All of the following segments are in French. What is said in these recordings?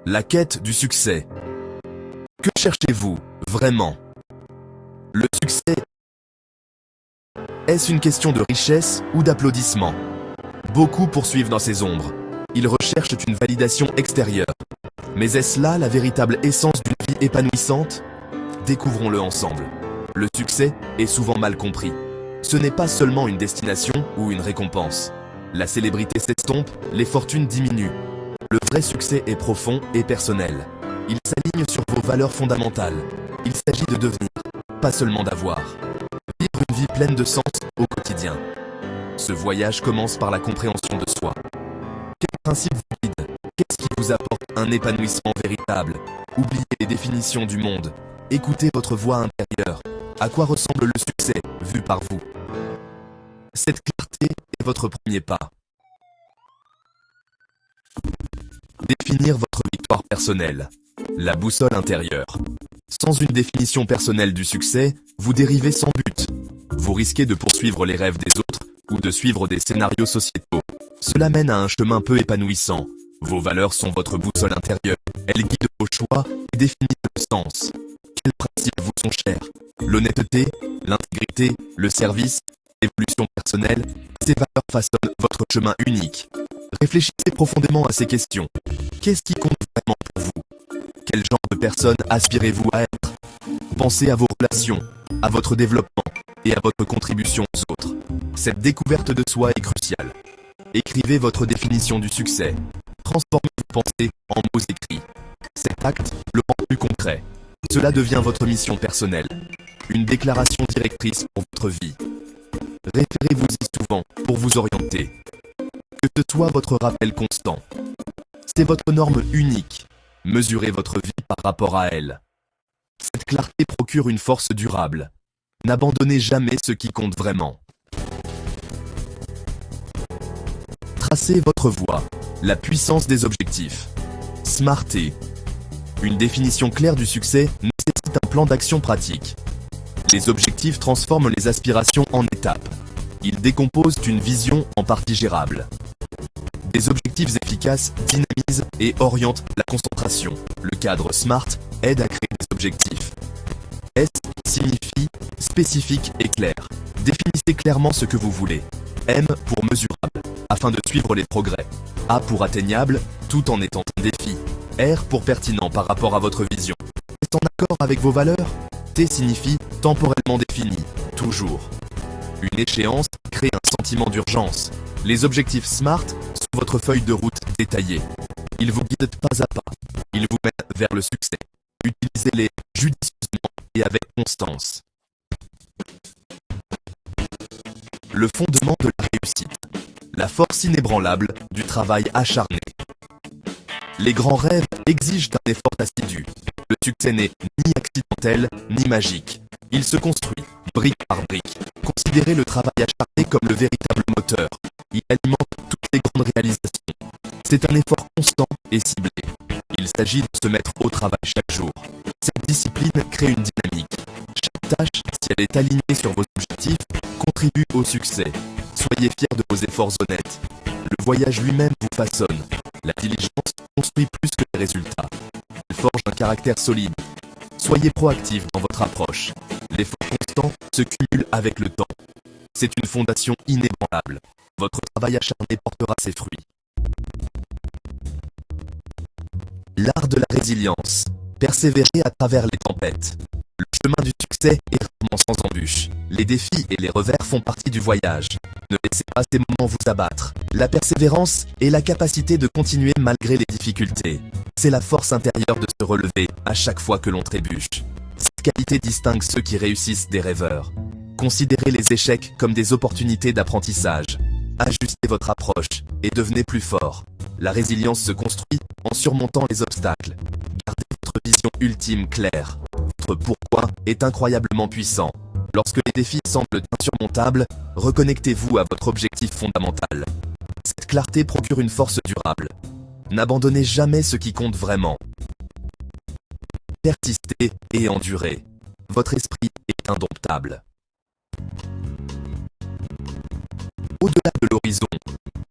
La quête du succès. Que cherchez-vous, vraiment? Le succès, est-ce une question de richesse ou d'applaudissements? Beaucoup poursuivent dans ces ombres. Ils recherchent une validation extérieure. Mais est-ce là la véritable essence d'une vie épanouissante? Découvrons-le ensemble. Le succès est souvent mal compris. Ce n'est pas seulement une destination ou une récompense. La célébrité s'estompe, les fortunes diminuent. Le vrai succès est profond et personnel. Il s'aligne sur vos valeurs fondamentales. Il s'agit de devenir, pas seulement d'avoir. Vivre une vie pleine de sens au quotidien. Ce voyage commence par la compréhension de soi. Quels principes vous guident? Qu'est-ce qui vous apporte un épanouissement véritable? Oubliez les définitions du monde. Écoutez votre voix intérieure. À quoi ressemble le succès, vu par vous? Cette clarté est votre premier pas. Définir votre victoire personnelle. La boussole intérieure. Sans une définition personnelle du succès, vous dérivez sans but. Vous risquez de poursuivre les rêves des autres ou de suivre des scénarios sociétaux. Cela mène à un chemin peu épanouissant. Vos valeurs sont votre boussole intérieure. Elles guident vos choix et définissent le sens. Quels principes vous sont chers? L'honnêteté, l'intégrité, le service, l'évolution personnelle, ces valeurs façonnent votre chemin unique. Réfléchissez profondément à ces questions. Qu'est-ce qui compte vraiment pour vous? Quel genre de personne aspirez-vous à être? Pensez à vos relations, à votre développement et à votre contribution aux autres. Cette découverte de soi est cruciale. Écrivez votre définition du succès. Transformez vos pensées en mots écrits. Cet acte le rend plus concret. Cela devient votre mission personnelle. Une déclaration directrice pour votre vie. Référez-vous-y souvent pour vous orienter. Que ce soit votre rappel constant. C'est votre norme unique. Mesurez votre vie par rapport à elle. Cette clarté procure une force durable. N'abandonnez jamais ce qui compte vraiment. Tracez votre voie. La puissance des objectifs. Smarter. Une définition claire du succès nécessite un plan d'action pratique. Les objectifs transforment les aspirations en étapes. Ils décomposent une vision en parties gérables. Des objectifs efficaces dynamisent et orientent la concentration. Le cadre SMART aide à créer des objectifs. S signifie spécifique et clair. Définissez clairement ce que vous voulez. M pour mesurable, afin de suivre les progrès. A pour atteignable, tout en étant un défi. R pour pertinent par rapport à votre vision. Est en accord avec vos valeurs? T signifie temporellement défini, toujours. Une échéance crée un sentiment d'urgence. Les objectifs SMART sont votre feuille de route détaillée. Ils vous guident pas à pas. Ils vous mènent vers le succès. Utilisez-les judicieusement et avec constance. Le fondement de la réussite. La force inébranlable du travail acharné. Les grands rêves exigent un effort assidu. Le succès n'est ni accidentel, ni magique. Il se construit, brique par brique. Considérez le travail acharné comme le véritable moteur. Il alimente toutes les grandes réalisations. C'est un effort constant et ciblé. Il s'agit de se mettre au travail chaque jour. Cette discipline crée une dynamique. Chaque tâche, si elle est alignée sur vos objectifs, contribue au succès. Soyez fiers de vos efforts honnêtes. Le voyage lui-même vous façonne. La diligence construit plus que les résultats. Elle forge un caractère solide. Soyez proactif dans votre approche. L'effort constant se cumule avec le temps. C'est une fondation inébranlable. Votre travail acharné portera ses fruits. L'art de la résilience. Persévérer à travers les tempêtes. Le chemin du succès est rarement sans embûches. Les défis et les revers font partie du voyage. Ne laissez pas ces moments vous abattre. La persévérance est la capacité de continuer malgré les difficultés. C'est la force intérieure de se relever à chaque fois que l'on trébuche. Cette qualité distingue ceux qui réussissent des rêveurs. Considérez les échecs comme des opportunités d'apprentissage. Ajustez votre approche et devenez plus fort. La résilience se construit en surmontant les obstacles. Gardez votre vision ultime claire. Votre pourquoi est incroyablement puissant. Lorsque les défis semblent insurmontables, reconnectez-vous à votre objectif fondamental. Cette clarté procure une force durable. N'abandonnez jamais ce qui compte vraiment. Persistez et endurez. Votre esprit est indomptable. Au-delà de l'horizon,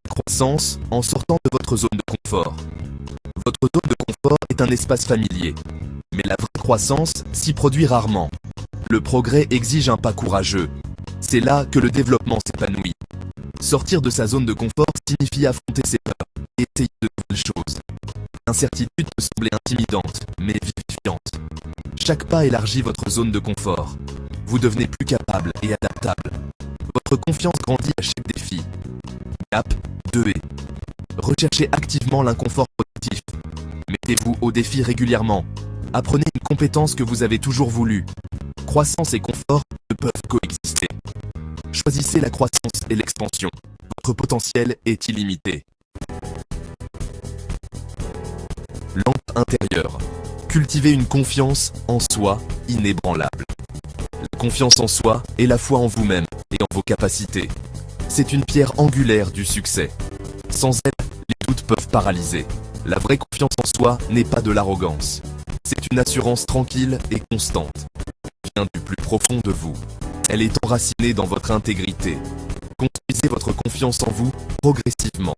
la croissance en sortant de votre zone de confort. Votre zone de confort est un espace familier, mais la vraie croissance s'y produit rarement. Le progrès exige un pas courageux. C'est là que le développement s'épanouit. Sortir de sa zone de confort signifie affronter ses peurs et essayer de nouvelles choses. L'incertitude peut sembler intimidante, mais vivifiante. Chaque pas élargit votre zone de confort. Vous devenez plus capable et adaptable. Votre confiance grandit à chaque défi. Gap 2. Recherchez activement l'inconfort positif. Mettez-vous au défi régulièrement. Apprenez une compétence que vous avez toujours voulu. Croissance et confort ne peuvent coexister. Choisissez la croissance et l'expansion. Votre potentiel est illimité. Lampe intérieure. Cultivez une confiance en soi inébranlable. La confiance en soi est la foi en vous-même et en vos capacités. C'est une pierre angulaire du succès. Sans elle, les doutes peuvent paralyser. La vraie confiance en soi n'est pas de l'arrogance. C'est une assurance tranquille et constante. Elle vient du plus profond de vous. Elle est enracinée dans votre intégrité. Construisez votre confiance en vous progressivement.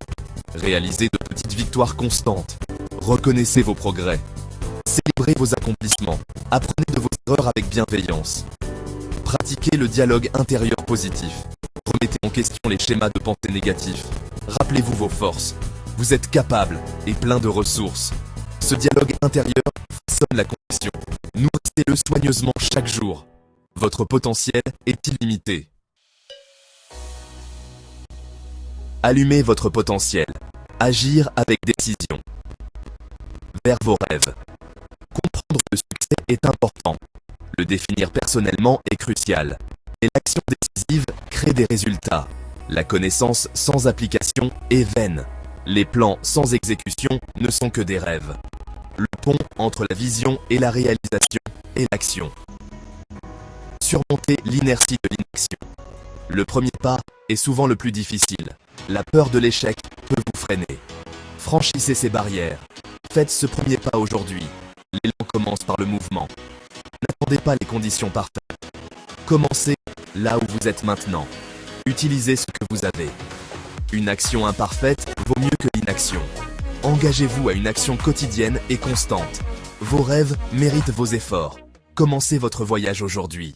Réalisez de petites victoires constantes. Reconnaissez vos progrès. Célébrez vos accomplissements. Apprenez de vos erreurs avec bienveillance. Pratiquez le dialogue intérieur positif. Remettez en question les schémas de pensée négatifs. Rappelez-vous vos forces. Vous êtes capable et plein de ressources. Ce dialogue intérieur façonne la conviction. Nourrissez-le soigneusement chaque jour. Votre potentiel est illimité. Allumez votre potentiel. Agir avec décision. Vers vos rêves. Comprendre le succès est important. Le définir personnellement est crucial. Et l'action décisive crée des résultats. La connaissance sans application est vaine. Les plans sans exécution ne sont que des rêves. Le pont entre la vision et la réalisation est l'action. Surmonter l'inertie de l'inaction. Le premier pas est souvent le plus difficile. La peur de l'échec peut vous freiner. Franchissez ces barrières. Faites ce premier pas aujourd'hui. L'élan commence par le mouvement. N'attendez pas les conditions parfaites. Commencez là où vous êtes maintenant. Utilisez ce que vous avez. Une action imparfaite vaut mieux que l'inaction. Engagez-vous à une action quotidienne et constante. Vos rêves méritent vos efforts. Commencez votre voyage aujourd'hui.